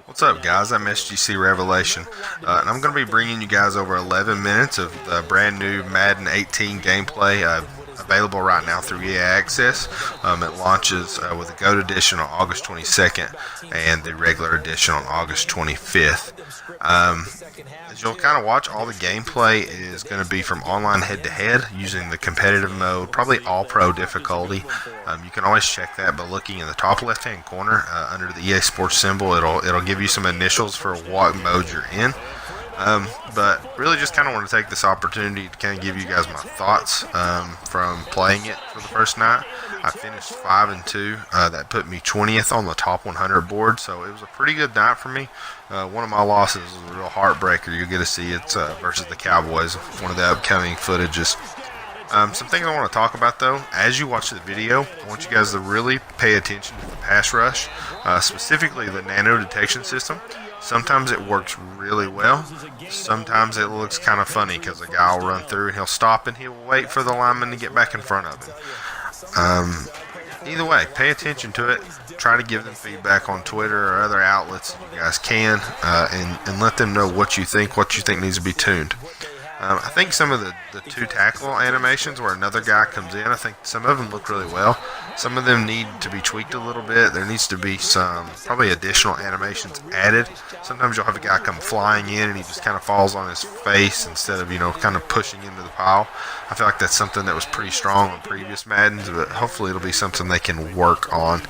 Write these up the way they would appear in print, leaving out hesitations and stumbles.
What's up, guys? I'm SGC Revelation, and I'm going to be bringing you guys over 11 minutes of the brand new Madden 18 gameplay available right now through EA Access. It launches with the GOAT edition on August 22nd and the regular edition on August 25th. As you'll kind of watch, all the gameplay is going to be from online head-to-head using the competitive mode, probably all-pro difficulty. You can always check that by looking in the top left-hand corner under the EA Sports symbol. It'll give you some initials for what mode you're in. But really just kind of want to take this opportunity to kind of give you guys my thoughts from playing it for the first night. I finished 5-2. That put me 20th on the top 100 board, so it was a pretty good night for me. One of my losses was a real heartbreaker. You'll get to see it versus the Cowboys, one of the upcoming footages. Some things I want to talk about, though, as you watch the video, I want you guys to really pay attention to the pass rush, specifically the nano detection system. Sometimes it works really well. Sometimes it looks kind of funny because a guy will run through and he'll stop and he'll wait for the lineman to get back in front of him. Either way, pay attention to it. Try to give them feedback on Twitter or other outlets if you guys can, and let them know what you think needs to be tuned. I think some of the two tackle animations where another guy comes in, I think some of them look really well. Some of them need to be tweaked a little bit. There needs to be some probably additional animations added. Sometimes you'll have a guy come flying in and he just kind of falls on his face instead of, kind of pushing into the pile. I feel like that's something that was pretty strong on previous Maddens, but hopefully it'll be something they can work on.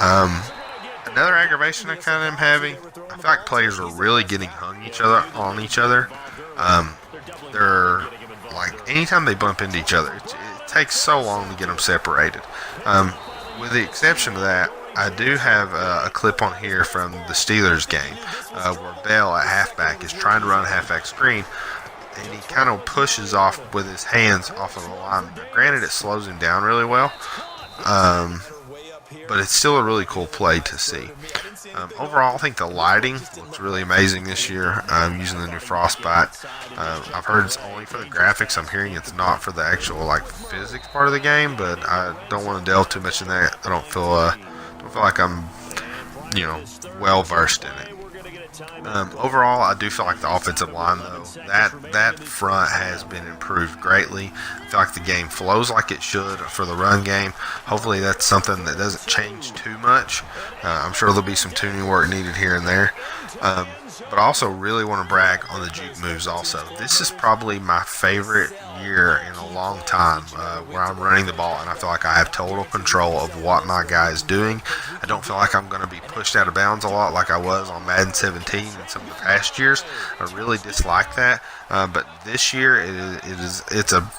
Another aggravation I kind of am having, I feel like players are really getting hung on each other. They're like, anytime they bump into each other, it takes so long to get them separated. With the exception of that, I do have a clip on here from the Steelers game where Bell at halfback is trying to run a halfback screen, and he kind of pushes off with his hands off of the line. Granted, it slows him down really well, but it's still a really cool play to see. Overall, I think the lighting looks really amazing this year. Using the new Frostbite. I've heard it's only for the graphics. I'm hearing it's not for the actual physics part of the game, but I don't want to delve too much in that. I don't feel like I'm well versed in it. Overall, I do feel like the offensive line, though, that front has been improved greatly. I feel like the game flows like it should for the run game. Hopefully that's something that doesn't change too much. I'm sure there'll be some tuning work needed here and there. But I also really want to brag on the juke moves also. This is probably my favorite year in a long time where I'm running the ball and I feel like I have total control of what my guy is doing. I don't feel like I'm going to be pushed out of bounds a lot like I was on Madden 17 and some of the past years. I really dislike that. But this year, it's a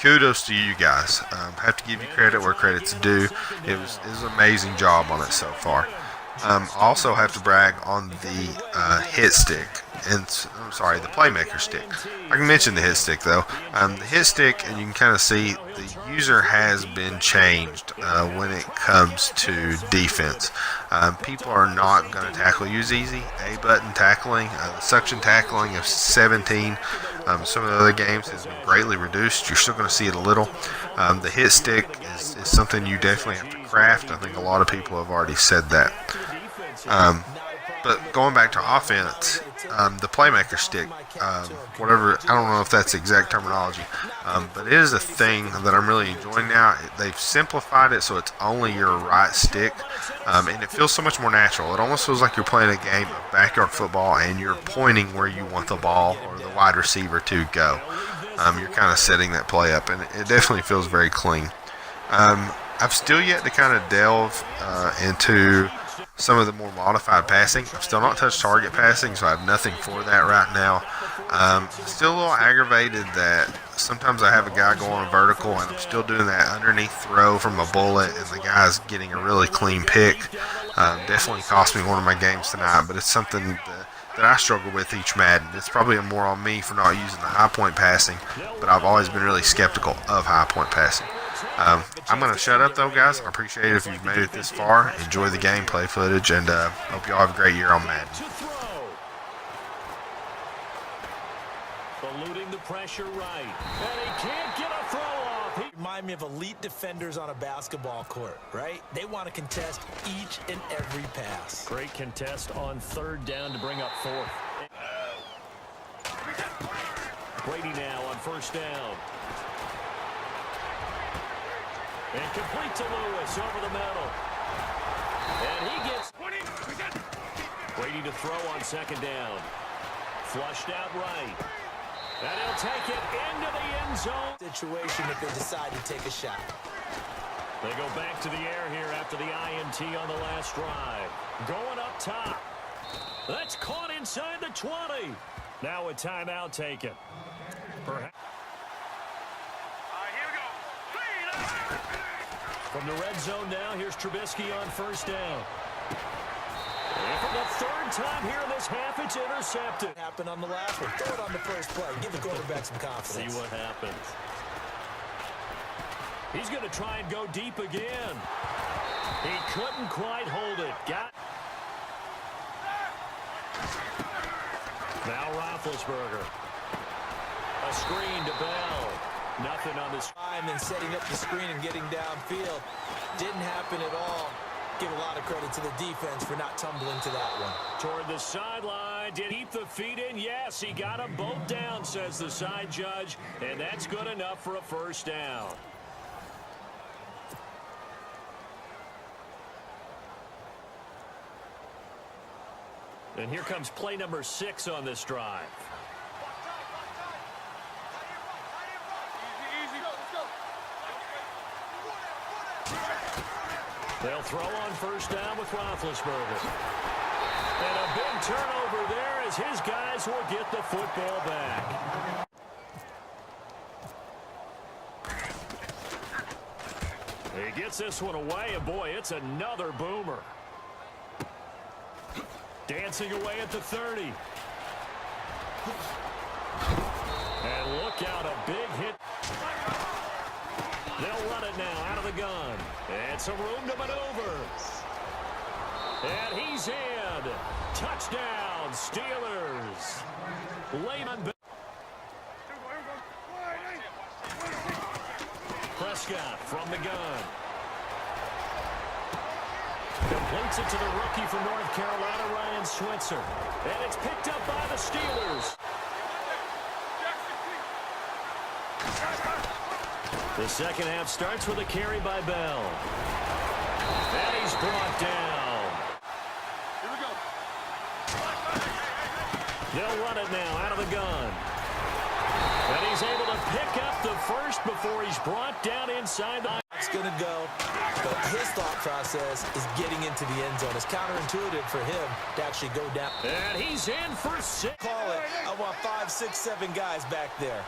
kudos to you guys. I have to give you credit where credit's due. It was an amazing job on it so far. I also have to brag on the hit stick, the playmaker stick. I can mention the hit stick though. The hit stick, and you can kind of see the user has been changed when it comes to defense. People are not going to tackle you as easy. A-button tackling, the suction tackling of 17. Some of the other games has been greatly reduced. You're still going to see it a little. The hit stick is something you definitely have to craft. I think a lot of people have already said that. But going back to offense, the playmaker stick, whatever, I don't know if that's the exact terminology, but it is a thing that I'm really enjoying now. They've simplified it so it's only your right stick, and it feels so much more natural. It almost feels like you're playing a game of backyard football and you're pointing where you want the ball or the wide receiver to go. You're kind of setting that play up, and it definitely feels very clean. I've still yet to kind of delve into some of the more modified passing. I've still not touched target passing, so I have nothing for that right now. Still a little aggravated that sometimes I have a guy go on a vertical and I'm still doing that underneath throw from a bullet and the guy's getting a really clean pick. Definitely cost me one of my games tonight, but it's something that I struggle with each Madden. It's probably more on me for not using the high point passing, but I've always been really skeptical of high point passing. I'm going to shut up though, guys. I appreciate it if you've made it this far. Enjoy the gameplay footage, and hope you all have a great year on Madden. Eluding the pressure right. And he can't get a throw off. Remind me of elite defenders on a basketball court, right? They want to contest each and every pass. Great contest on third down to bring up fourth. Brady now on first down. And complete to Lewis over the middle. And he gets Brady to throw on second down. Flushed out right. And he'll take it into the end zone. Situation if they decide to take a shot. They go back to the air here after the INT on the last drive. Going up top. That's caught inside the 20. Now a timeout taken. Perhaps. Here we go. From the red zone now, here's Trubisky on first down. And for the third time here in this half, it's intercepted. Happened on the last one. Throw it on the first play. Give the quarterback some confidence. See what happens. He's going to try and go deep again. He couldn't quite hold it. Now Roethlisberger. A screen to Bell. Nothing on this. And then setting up the screen and getting downfield. Didn't happen at all. Give a lot of credit to the defense for not tumbling to that one. Toward the sideline. Did he keep the feet in? Yes, he got them both down, says the side judge. And that's good enough for a first down. And here comes play number 6 on this drive. They'll throw on first down with Roethlisberger. And a big turnover there as his guys will get the football back. He gets this one away, and boy, it's another boomer. Dancing away at the 30. And look out, a big hit. They'll run it now out of the gun. And some room to maneuver. And he's in. Touchdown, Steelers. Lehman. Prescott from the gun. Completes it to the rookie from North Carolina, Ryan Switzer. And it's picked up by the Steelers. The second half starts with a carry by Bell. And he's brought down. Here we go. They'll run it now out of the gun. And he's able to pick up the first before he's brought down inside the... It's going to go, but his thought process is getting into the end zone. It's counterintuitive for him to actually go down. And he's in for 6. Call it. I want 5, 6, 7 guys back there.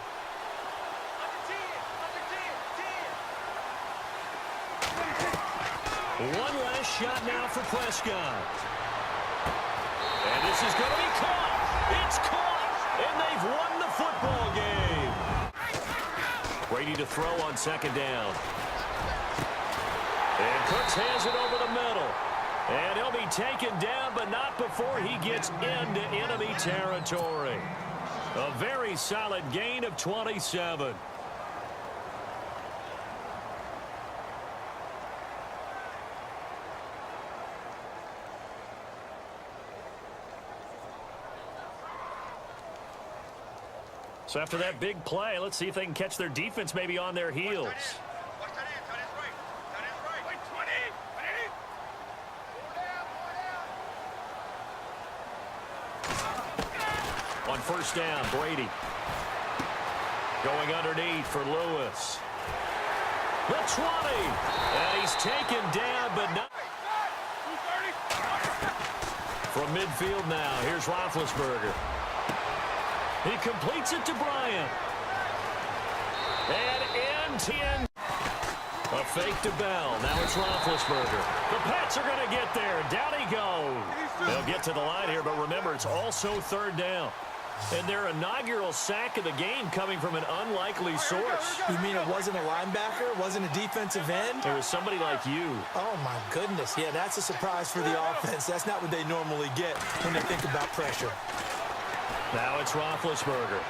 One last shot now for Prescott. And this is going to be caught. It's caught. And they've won the football game. Brady to throw on second down. And Cooks has it over the middle. And he'll be taken down, but not before he gets into enemy territory. A very solid gain of 27. So after that big play, let's see if they can catch their defense maybe on their heels. On first down, Brady. Going underneath for Lewis. The 20. And he's taken down, but not. From midfield now, here's Roethlisberger. He completes it to Bryant. And in 10. A fake to Bell. Now it's Roethlisberger. The Pats are going to get there. Down he goes. They'll get to the line here, but remember, it's also third down. And their inaugural sack of the game coming from an unlikely source. You mean it wasn't a linebacker? It wasn't a defensive end? It was somebody like you. Oh, my goodness. Yeah, that's a surprise for the offense. That's not what they normally get when they think about pressure. Now it's Roethlisberger.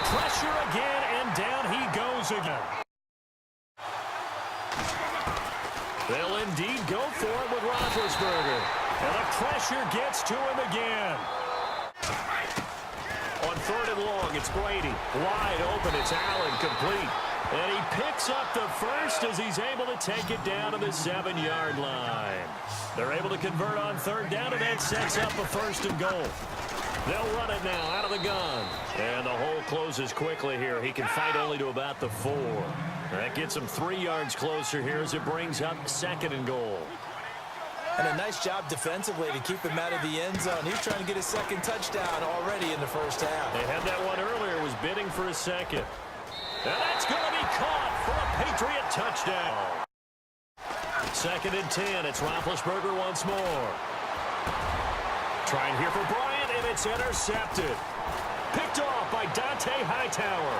Pressure again, and down he goes again. They'll indeed go for it with Roethlisberger. And the pressure gets to him again. On 3rd and long, it's Brady. Wide open, it's Allen, complete. And he picks up the first as he's able to take it down to the 7-yard line. They're able to convert on 3rd down, and that sets up a 1st and goal. They'll run it now out of the gun. And the hole closes quickly here. He can fight only to about the 4. That gets him 3 yards closer here as it brings up 2nd and goal. And a nice job defensively to keep him out of the end zone. He's trying to get his 2nd touchdown already in the 1st half. They had that one earlier, was bidding for a 2nd. And that's going to be caught for a Patriot touchdown. 2nd and 10. It's Roethlisberger once more. Trying here for Bryant, and it's intercepted. Picked off by Dante Hightower.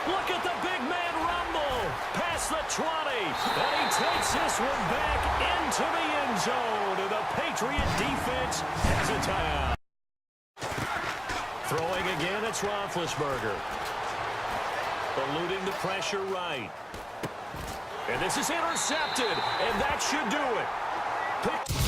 Look at the big man rumble. Past the 20. And he takes this one back into the end zone. And the Patriot defense has a tie. Throwing again, it's Roethlisberger. Eluding the pressure right. And this is intercepted. And that should do it.